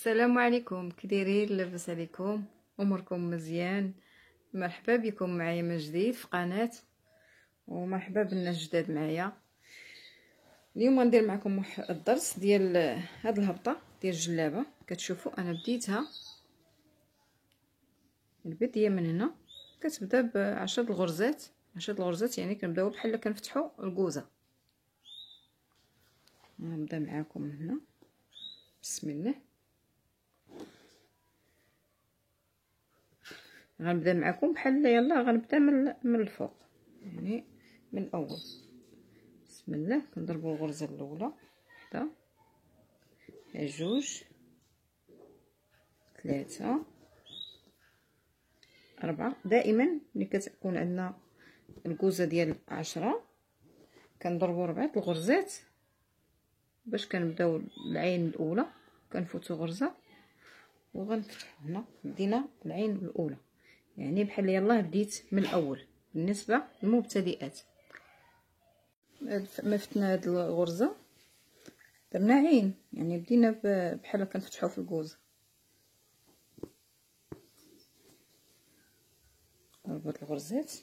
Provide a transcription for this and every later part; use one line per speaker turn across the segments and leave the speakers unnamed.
السلام عليكم، كي دايرين؟ لاباس عليكم؟ اموركم مزيان؟ مرحبا بكم معايا من جديد في قناه، ومرحبا بالناس جداد معايا. اليوم غندير معكم واحد الدرس ديال هاد الهبطه ديال الجلابه. كتشوفوا انا بديتها البدايه من هنا، كتبدا ب10 الغرزات. 10 الغرزات يعني كنبداو بحال كنفتحوا الكوزه. نبدا معكم من هنا، بسم الله. غنبدا معكم بحال يلا غنبدا من الفوق، يعني من الاول. بسم الله. كنضربوا الغرزه الاولى، وحده، جوج، ثلاثه، أربعة. دائما ملي كتكون عندنا الكوزه ديال 10 كنضربوا 4 الغرزات باش كنبداو العين الاولى، كنفوتوا غرزه وغنفتحوا. هنا بدينا العين الاولى، يعني بحال يلاه بديت من الاول. بالنسبه للمبتدئات ما فتنا هاد الغرزه درنا عين، يعني بدينا بحال كنفتحوا في الكوزه. ضربت الغرزات،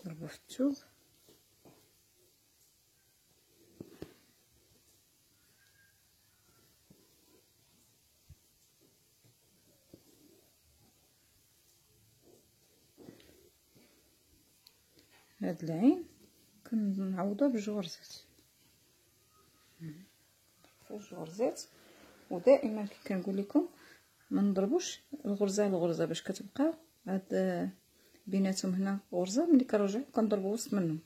ضربوا في الثوب، هاد العين كنعوضوها بجوج غرزات، جوج غرزات. ودائما كي كنقول لكم ما نضربوش الغرزه على الغرزه باش كتبقى هاد بيناتهم هنا غرزه. ملي كنرجعو كنضربو وسط منهم.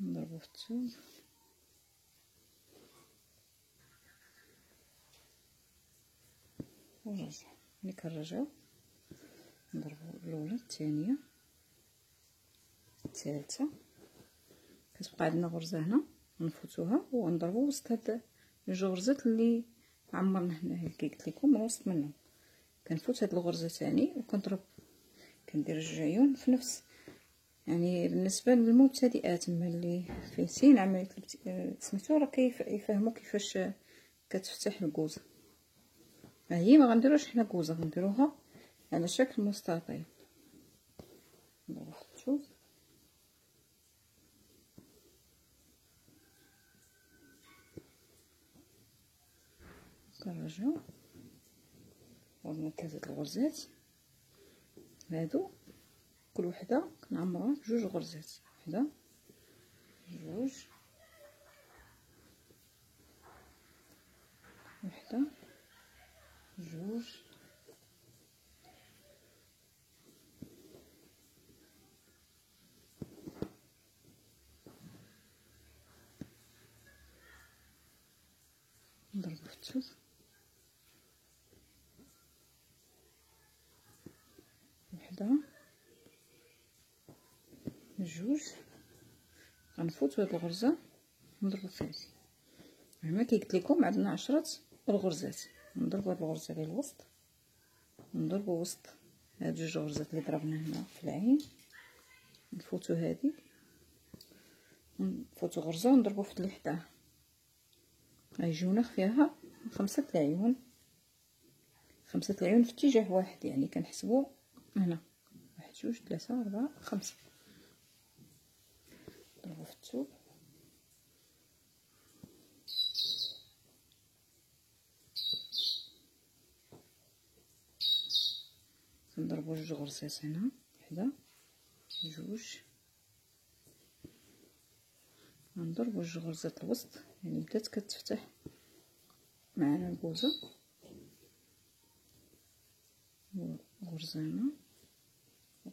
نضربو في الثوب، ونرجع. ملي كنرجعو نضربو الاولى، الثانيه، الثالثه. كتبقى عندنا غرزه هنا نفوتوها ونضربو وسط هاد جوج غرزات اللي عمرنا هنايا. كي قلت لكم من وسط منهم كنفوت هاد الغرزه ثاني وكنضرب، كندير جوج عيون في نفس. يعني بالنسبه للمبتدئات ما اللي فايتين عمليه سميتو راه يفهموا كيفاش كتفتح الكوزه. هي ما غنديروش حنا كوزه، غنديروها على شكل مستطيل. نضرب في الثوب، كنرجعو ورنا 3 الغرزات هادو، كل وحده كنعمروها بجوج غرزات. وحده، جوج، وحده، جوج، نضربو في الثوب، وحده، جوج. غنفوت هاد الغرزه نضربو في هادي. كما كي قلت لكم عندنا 10 الغرزات. نضربو هاد الغرزه اللي الوسط، نضربو وسط هاد جوج غرزات اللي ضربنا هنا في العين. نفوتو هادي، نفوتو غرزه ونضربو في اللي حداها. غيجيونا فيها 5 العيون، 5 العيون في اتجاه واحد. يعني كنحسبو هنا 1 2 3 4 5. نضربو في الثوب، كنضربو جوج غرزات هنا، وحده، جوج. غنضربو جوج غرزات الوسط، يعني بدات كتفتح معنا الكوزه. غرزه هنا،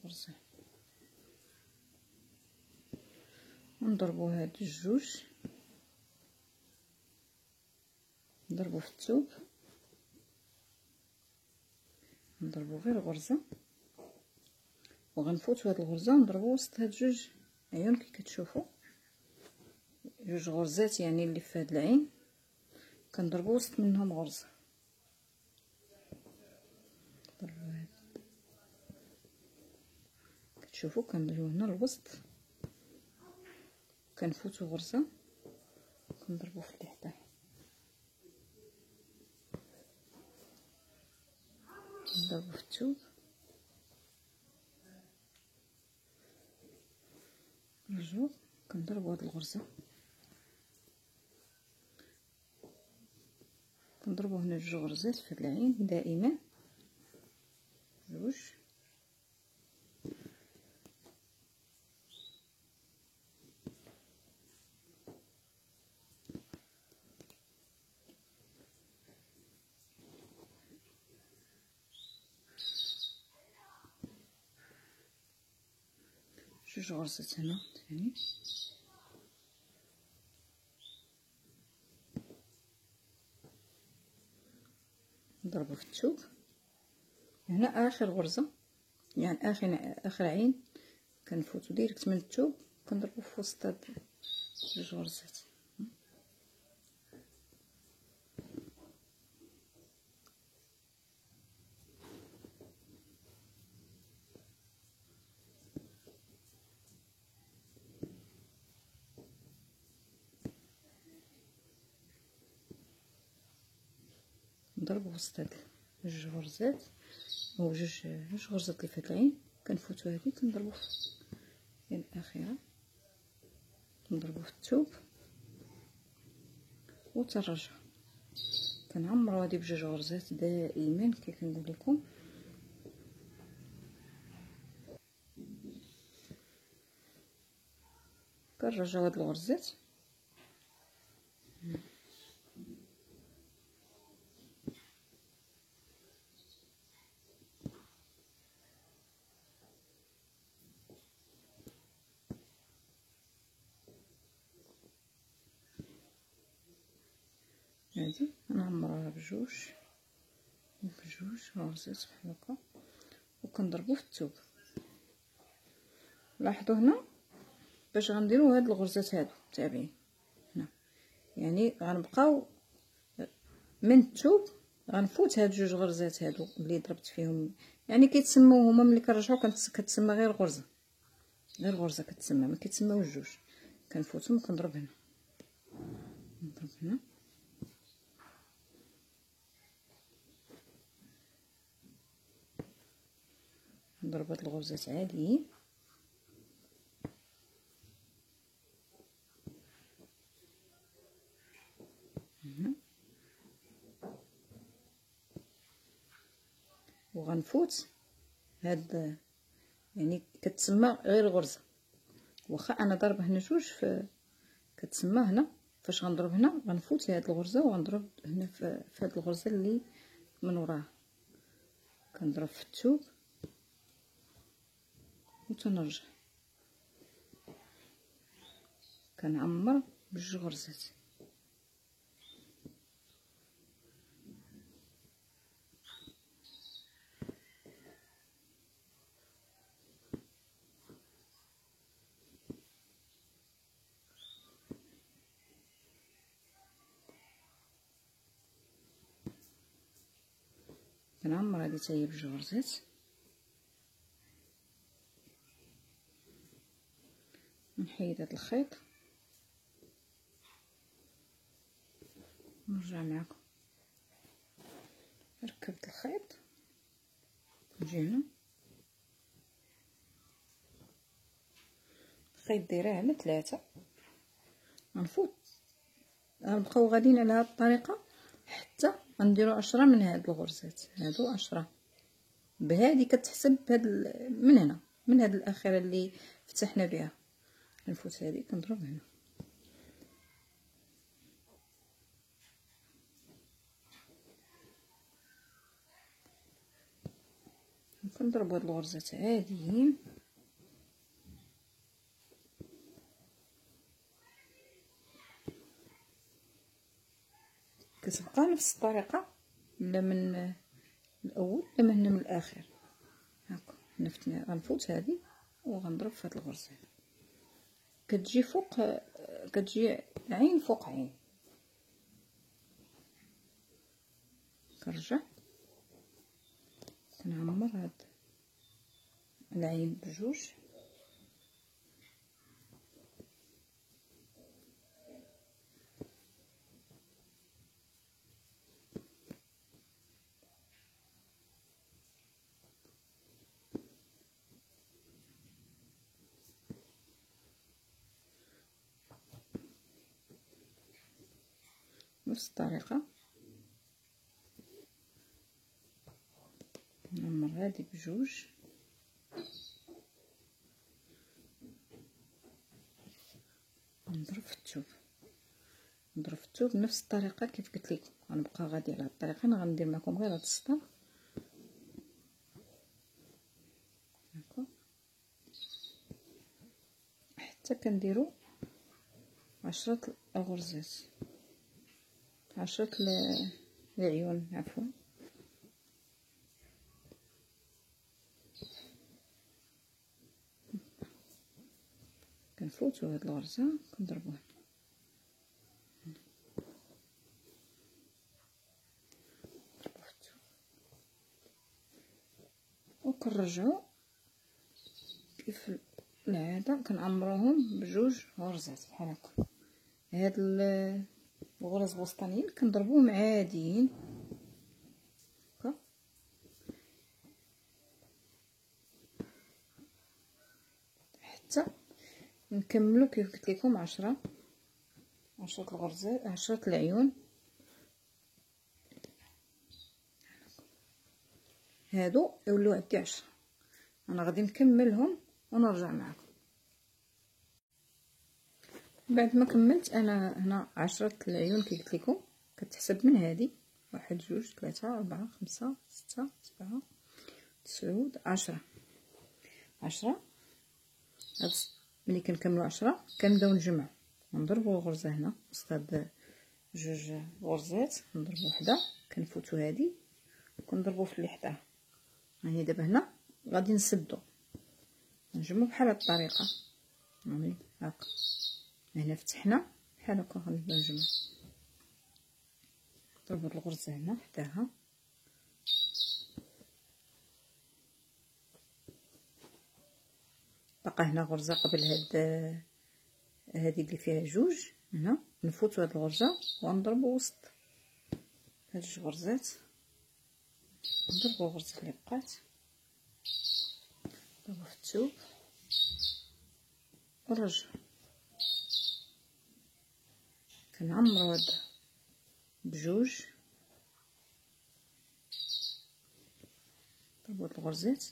غرزه. ونضربو هاد الجوج، نضربو في الثوب، نضربو غير غرزه وغنفوتو هاد الغرزه ونضربو وسط هاد جوج عيون كي كتشوفوا جوج غرزات يعني اللي في هاد العين كنضربو وسط منهم غرزة. كتشوفوا كنديرو هنا الوسط، كنفوتو غرزة كنضربو في اللي حداه، نضربو في الثوب، نرجعو كنضربو هاد الغرزة، كنضربو هنا جوج غرزات في هاد العين دائما، جوج جوج غرزات هنا ثاني، نضربو في الثوب. هنا اخر غرزة يعني اخر عين كنفوتو ديريكت من الثوب كنضربو في وسط هاد جوج غرزات. نضربو وسط هاد جوج غرزات او جوج غرزات اللي في هاد العين، كنفوتو هادي كنضربو في الاخيره، نضربو في الثوب وتنرجع. كنعمرو هادي بجوج غرزات دائما كيف كنقول لكم. كنرجعو هاد الغرزات هادي نعمروها بجوج غرزات بحال هكا وكنضربو في الثوب. لاحظوا هنا باش غنديرو هاد الغرزات هادو تابعين هنا، يعني غنبقاو من الثوب غنفوت هاد جوج غرزات هادو اللي ضربت فيهم، يعني كيتسموا هما ملي كنرجعو كتسمى غير غرزه، غير غرزه كتسمى، ما كيتسماوش جوج. كنفوتهم وكنضرب هنا، نضرب هنا نضرب هاد الغرزات عاديين، وغنفوت هاد يعني كتسمى غير غرزه، واخا انا ضربه هنا جوج كتسمى هنا. فاش غنضرب هنا غنفوت هاد الغرزه وغنضرب هنا في هاد الغرزه اللي من وراها، كنضرب في الثوب وتنرجع كنعمر بجوج غرزات. كنعمر هادي تاهي بجوج غرزات، نحيد هاد الخيط نرجع معكم. ركبت الخيط نجي هنا، الخيط دايره على 3، غنفوت غنبقاو غاديين على هاد الطريقه حتى غنديرو 10 من هاد الغرزات هادو، 10 بهادي كتحسب هاد من هنا من هاد الاخيره اللي فتحنا بها. كنفوت هادي كنضرب هنا، كنضرب هاد الغرزات عاديين، كتبقى نفس الطريقه لا من الاول لا من هنا من الاخر هاكا. غنفوت هادي وغنضرب في هاد الغرزه، كتجي فوق كتجي عين فوق عين. كنرجع كنعمر هاد العين بجوج، نفس الطريقة نعمر هادي بجوج، نضرب في الثوب، نضرب في الثوب بنفس الطريقة كيف قلت لكم. غنبقى غادي على هاد الطريقة، انا غندير معكم غير هاد السطر هاكا حتى كنديرو 10 الغرزات، 10 العيون عفوا. كنفوتو هاد الغرزة كنضربوها، وكنرجعو كيف العادة كنعمروهم بجوج غرزات بحال هكا. هاد الغرز الوسطانيين كنضربوهم عاديين هكا حتى نكملو كيف قلت لكم 10 الغرزات، 10 العيون. هادو يوليو عندي 10، انا غادي نكملهم ونرجع معكم. بعد ما كملت انا هنا 10 العيون كي قلت لكم، كتحسب من هذه 1 2 3 4 5 6 7 9 10. هاد ملي كنكملو 10 كنبداو نجمعو، نضربو غرزة هنا وسط هاد جوج غرزات، نضربو وحدة كنفوتو هادي وكنضربو في اللي حداها. هاني دابا هنا غادي نسدو نجمعو بحال هاد الطريقة، هاني هاكا هنا فتحنا بحال هكا غنبداو نجمعو. نضربو هاد الغرزة هنا حداها، بقى هنا غرزة قبل هادي اللي فيها جوج، هنا نفوتو هاد الغرزة ونضربو وسط هاد جوج غرزات، نضربو الغرزة اللي بقات، نضربو في الثوب ونرجعو. كنعمرو هاد بجوج، نضربو هاد الغرزات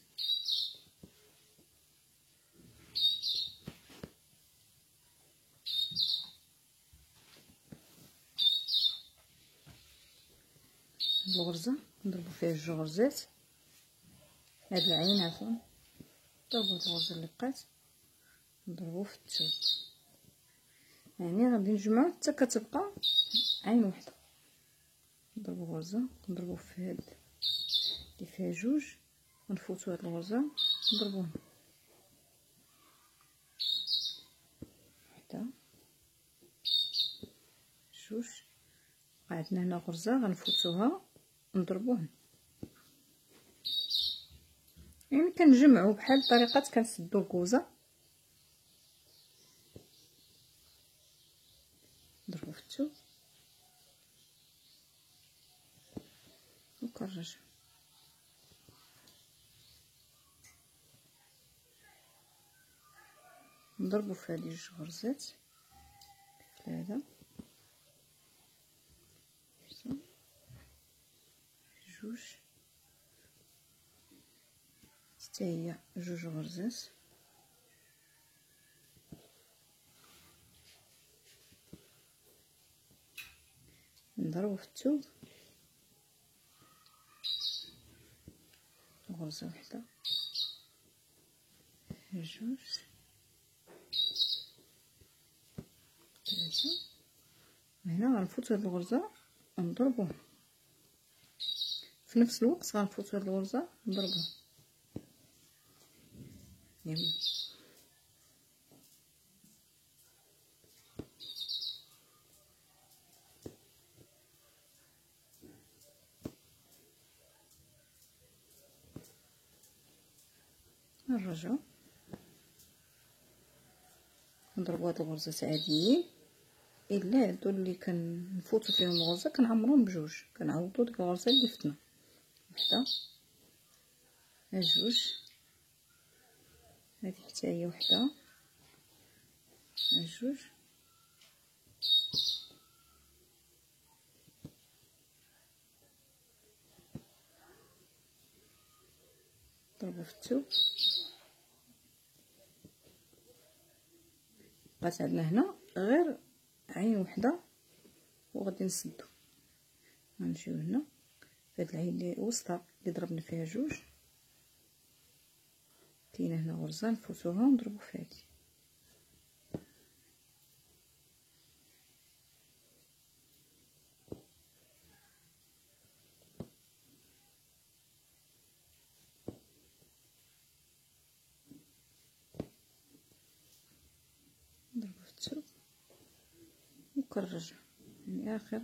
الغرزة نضربو فيها جوج غرزات، هاد العين عفوا نضربو هاد الغرزة اللي بقات نضربو في الثوب. يعني غادي نجمعو حتى كتبقى عين وحدة. نضربو غرزة نضربو في هاد اللي فيها جوج ونفوتو هاد الغرزة نضربوها وحدة جوج، عندنا هنا غرزة غنفوتوها نضربوها. يعني كنجمعو بحال طريقة كنسدو الكوزة، نضربو في الثوب وكنرجعو. نضربو في هذه جوج غرزات كيف هذا، جوج حتى هي جوج غرزات، نضربو في الثوب غرزة وحدة جوج ثلاثة. هنا غنفوت هاد الغرزة ونضربوها في نفس الوقت، غنفوت هاد الغرزة نضربوها. يلا نرجعو نضربو هاد الغرزات عاديين، الا هادو اللي كنفوتو فيهم الغرزه كنعمروهم بجوج، كنعوضو ديك الغرزه اللي فتنا، وحده ها جوج، هادي حتى هي وحده ها جوج، نضربو في الثوب. بقات عندنا هنا غير عين وحده وغادي نسدو، غنجيو هنا فهاد العين اللي وسطها اللي ضربنا فيها جوج، كاينه هنا غرزه نفوتوها ونضربو في هادي، نضربو في الثوب وكنرجع يعني اخر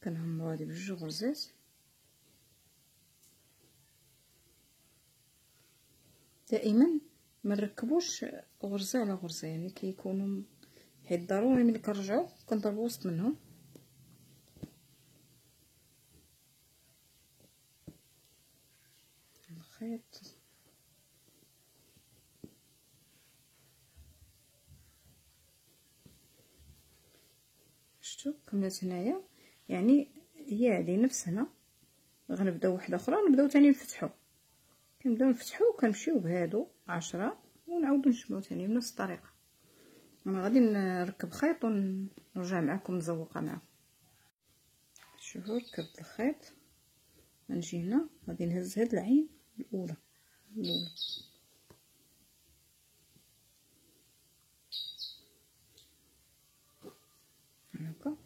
كنعمرو هادي بجوج غرزات. دائما ما نركبوش غرزه على غرزه، يعني كيكونوا حيت ضروري ملي كنرجعو كنضربو وسط منهم. الخيط شفتوا كملت هنايا، يعني هي هذه نفس هنا غنبداو وحده اخرى نبداو تاني نفتحو، كنبداو نفتحو وكنمشيو بهادو 10 ونعاودو نجمعو تاني بنفس الطريقه. انا غادي نركب خيط ونرجع معكم مزوقه معكم. شوفوا ركبت الخيط، غنجي هنا غادي نهز هاد العين الاولى هكا،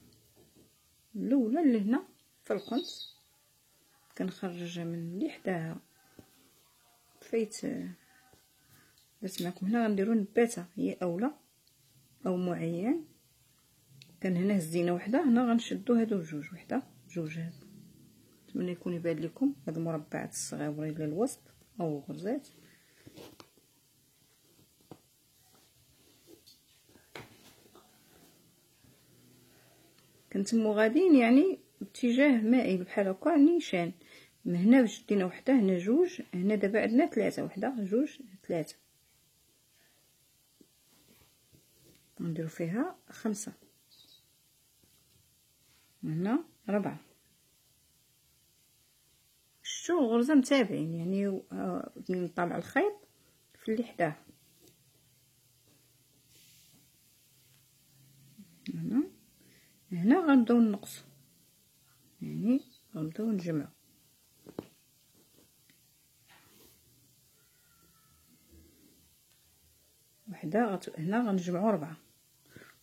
الاولى اللي هنا في القنت كنخرجها من اللي حداها فايت درت معكم. هنا غنديرو نباته هي اولى او معين، كان هنا هزينا وحده، هنا غنشدو هادو بجوج، وحده بجوج. هادو نتمنى يكون يبان لكم هاد المربعات الصغيورين اللي الوسط او غرزات. كنتمو غاديين يعني باتجاه مائل بحال هكا نيشان، من هنا شدينا وحده، هنا جوج، هنا دابا عندنا ثلاثه، وحده جوج ثلاثه، غنديرو فيها 5، هنا 4. شتو الغرزه متابعين يعني نطلع الخيط في اللي حداه، هنا غنبداو نقصو، يعني غنبداو نجمعو وحده، هنا غنجمعو 4.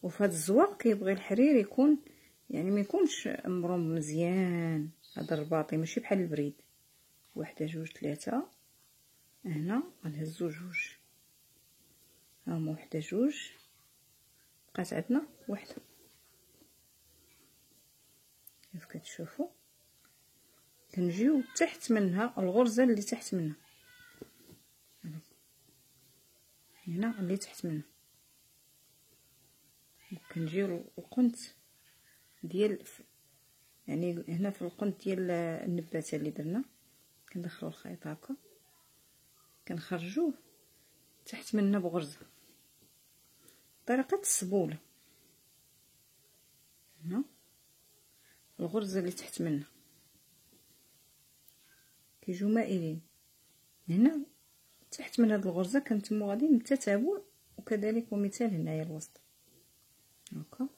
وفي هاد الزواق كيبغي الحرير يكون يعني ما يكونش مبروم مزيان، هذا الرباطي ماشي بحال البريد. وحده جوج ثلاثه، هنا غنهزو جوج، هاهما وحده جوج، بقات عندنا وحده. كيف كتشوفوا كنجيو تحت منها الغرزه اللي تحت منها، هنا اللي تحت منها، كنجيو القنت ديال يعني هنا في القنت ديال النباته اللي درنا، كندخلو الخيط هكا كنخرجوه تحت منها بغرزه، طريقه السبوله. هنا الغرزه اللي تحت منها كيجيو مائلين، هنا تحت من هاد الغرزه كنتمو غاديين بالتتابع، وكذلك ومثال هنايا الوسط هكا،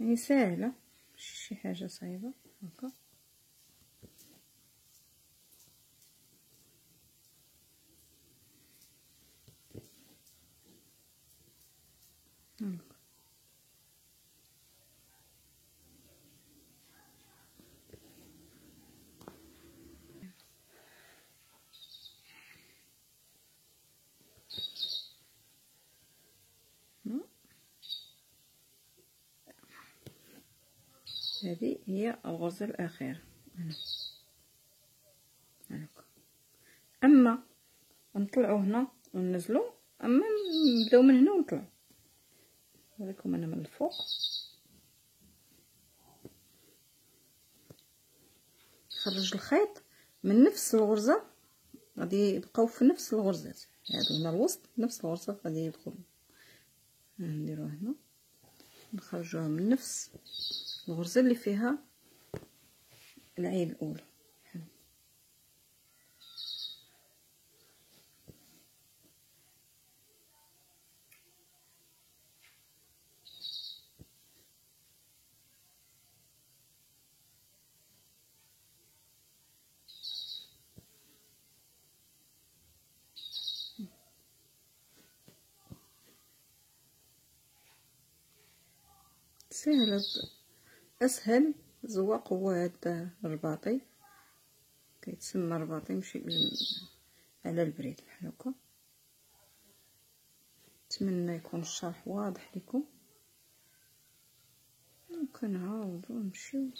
يعني ساهله ماشي شي حاجه صعيبه هكا. هذه هي الغرزة الأخيرة. هكا. اما نطلعو هنا وننزلو، اما نبداو من هنا ونطلعو. نوريكم انا من الفوق. نخرج الخيط من نفس الغرزة، غادي يبقاو في نفس الغرزات هادو هنا الوسط، نفس الغرزة غادي يدخلوا. نديروها هنا، نخرجوها من نفس الغرزة اللي فيها العين الأولى. سهلة، اسهل زواق هو هذا الرباطي، كيتسمى رباطي ماشي على البريد بحال هكا. نتمنى يكون الشرح واضح لكم، وكنعاودو نمشيو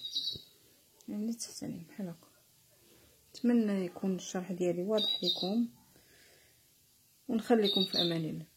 يعني تحتاني بحال هكا. نتمنى يكون الشرح ديالي واضح لكم، ونخليكم في امان الله.